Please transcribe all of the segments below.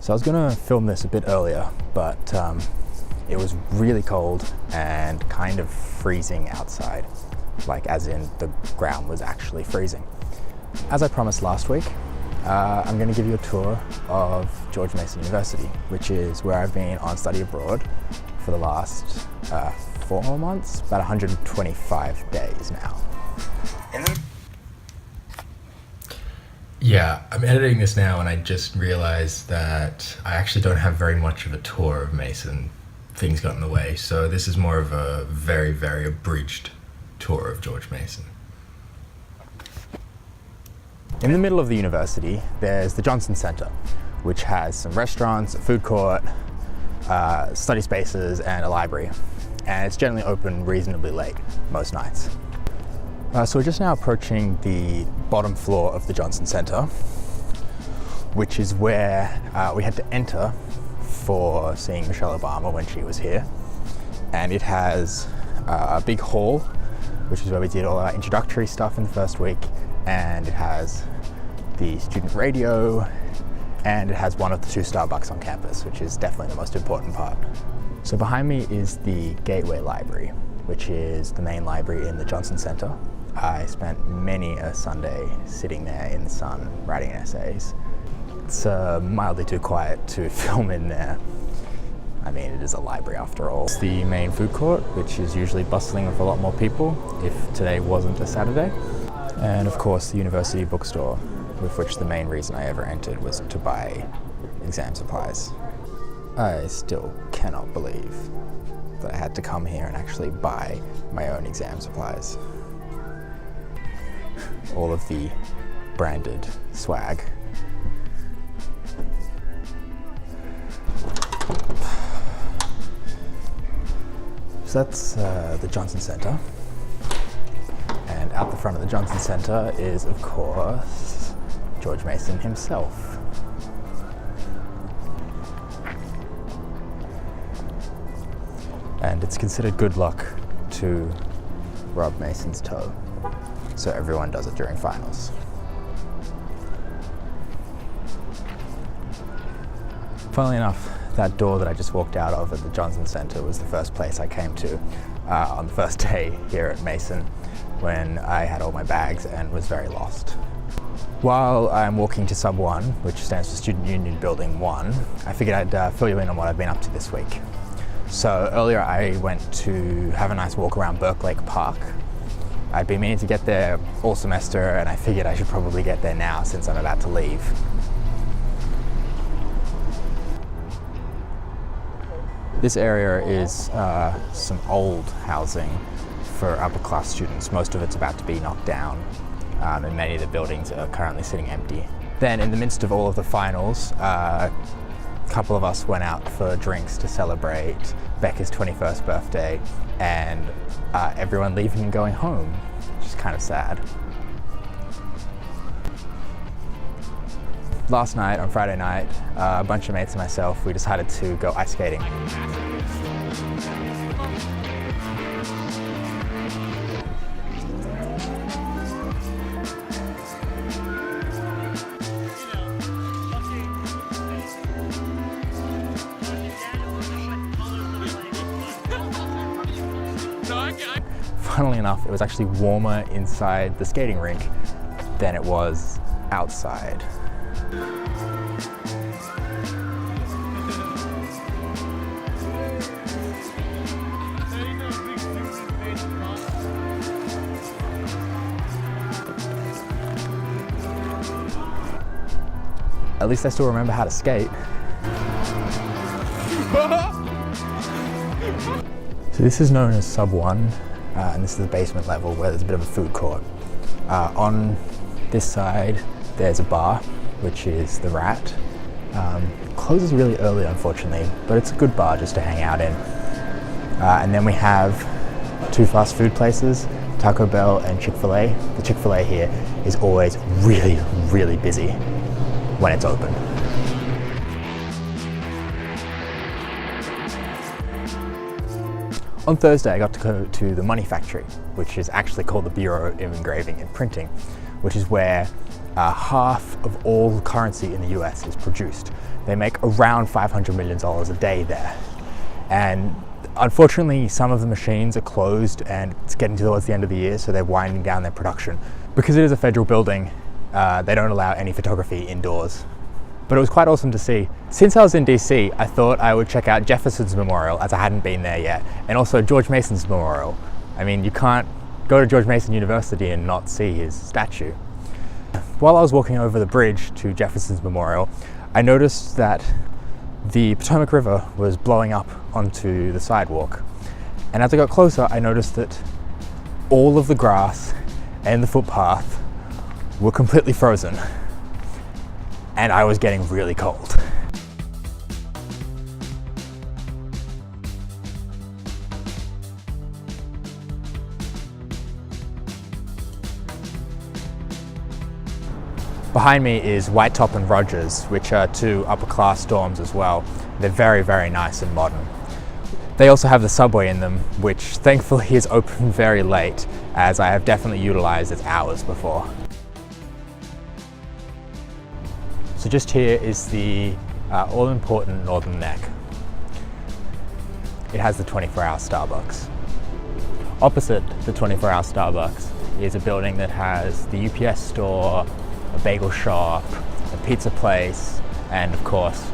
So I was gonna film this a bit earlier, but it was really cold and kind of freezing outside, like as in the ground was actually freezing. As I promised last week, I'm going to give you a tour of George Mason University, which is where I've been on study abroad for the last 4 months, about 125 days now. Yeah, I'm editing this now and I just realized that I actually don't have very much of a tour of Mason. Things got in the way, so this is more of a very, very abridged tour of George Mason. In the middle of the university, there's the Johnson Center, which has some restaurants, a food court, study spaces, and a library. And it's generally open reasonably late, most nights. So we're just now approaching the bottom floor of the Johnson Center, which is where we had to enter for seeing Michelle Obama when she was here. And it has a big hall, which is where we did all our introductory stuff in the first week. And it has the student radio, and it has one of the 2 Starbucks on campus, which is definitely the most important part. So behind me is the Gateway Library, which is the main library in the Johnson Center. I spent many a Sunday sitting there in the sun writing essays. It's mildly too quiet to film in there. I mean, it is a library after all. It's the main food court, which is usually bustling with a lot more people, if today wasn't a Saturday. And of course the university bookstore, with which the main reason I ever entered was to buy exam supplies. I still cannot believe that I had to come here and actually buy my own exam supplies. All of the branded swag. So that's the Johnson Center. And out the front of the Johnson Center is, of course, George Mason himself. And it's considered good luck to rub Mason's toe, so everyone does it during finals. Funnily enough, that door that I just walked out of at the Johnson Center was the first place I came to on the first day here at Mason, when I had all my bags and was very lost. While I'm walking to Sub 1, which stands for Student Union Building 1, I figured I'd fill you in on what I've been up to this week. So earlier I went to have a nice walk around Burkelake Park. I'd been meaning to get there all semester, and I figured I should probably get there now since I'm about to leave. This area is some old housing for upper class students. Most of it's about to be knocked down, and many of the buildings are currently sitting empty. Then in the midst of all of the finals, a couple of us went out for drinks to celebrate Becca's 21st birthday, and everyone leaving and going home, which is kind of sad. Last night, on Friday night, a bunch of mates and myself, we decided to go ice skating. Funnily enough, it was actually warmer inside the skating rink than it was outside. At least I still remember how to skate. So this is known as Sub 1, and this is the basement level where there's a bit of a food court. On this side, there's a bar, which is the Rat. It closes really early, unfortunately, but it's a good bar just to hang out in. And then we have 2 fast food places, Taco Bell and Chick-fil-A. The Chick-fil-A here is always really, really busy when it's open. On Thursday, I got to go to the Money Factory, which is actually called the Bureau of Engraving and Printing, which is where half of all currency in the US is produced. They make around $500 million a day there. And unfortunately, some of the machines are closed and it's getting towards the end of the year, so they're winding down their production. Because it is a federal building, they don't allow any photography indoors. But it was quite awesome to see. Since I was in DC, I thought I would check out Jefferson's Memorial, as I hadn't been there yet, and also George Mason's Memorial. I mean, you can't go to George Mason University and not see his statue. While I was walking over the bridge to Jefferson's Memorial, I noticed that the Potomac River was blowing up onto the sidewalk. And as I got closer, I noticed that all of the grass and the footpath were completely frozen. And I was getting really cold. Behind me is White Top and Rogers, which are two upper class dorms as well. They're very, very nice and modern. They also have the subway in them, which thankfully is open very late, as I have definitely utilized its hours before. So just here is the all-important Northern Neck. It has the 24-hour Starbucks. Opposite the 24-hour Starbucks is a building that has the UPS store, a bagel shop, a pizza place, and of course,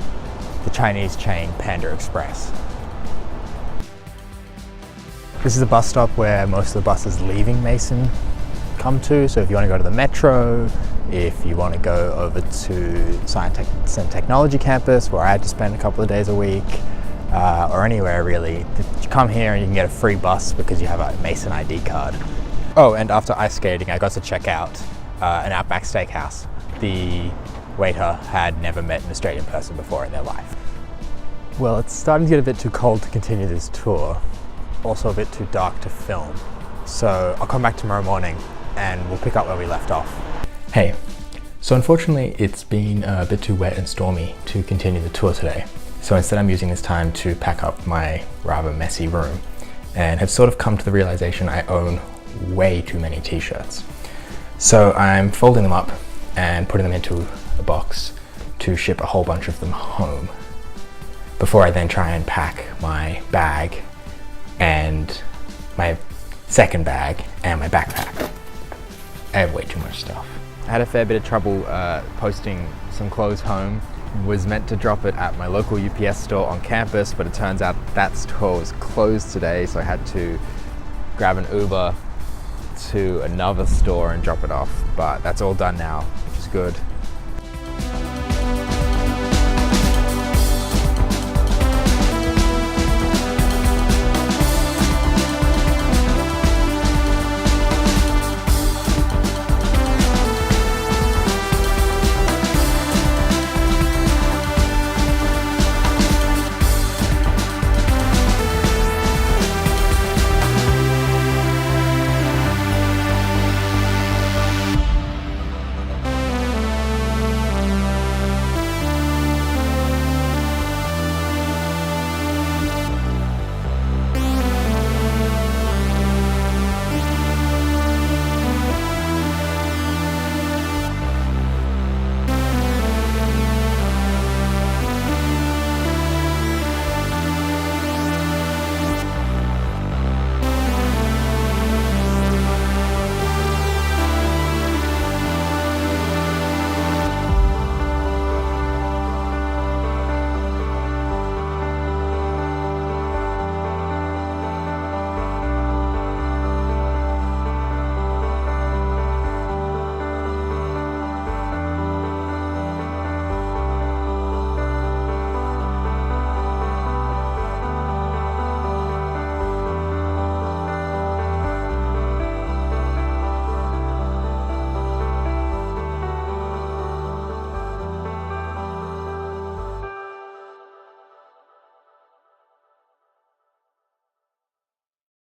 the Chinese chain Panda Express. This is a bus stop where most of the buses leaving Mason come to, so if you want to go to the Metro, if you want to go over to Science and Technology campus, where I had to spend a couple of days a week, or anywhere really, you come here and you can get a free bus because you have a Mason ID card. Oh, and after ice skating, I got to check out an Outback Steakhouse. The waiter had never met an Australian person before in their life. Well, it's starting to get a bit too cold to continue this tour, also a bit too dark to film. So I'll come back tomorrow morning and we'll pick up where we left off. Hey, so unfortunately it's been a bit too wet and stormy to continue the tour today. So instead I'm using this time to pack up my rather messy room and have sort of come to the realization I own way too many t-shirts. So I'm folding them up and putting them into a box to ship a whole bunch of them home before I then try and pack my bag and my second bag and my backpack. I have way too much stuff. I had a fair bit of trouble posting some clothes home. Was meant to drop it at my local UPS store on campus, but it turns out that store was closed today, so I had to grab an Uber to another store and drop it off. But that's all done now, which is good.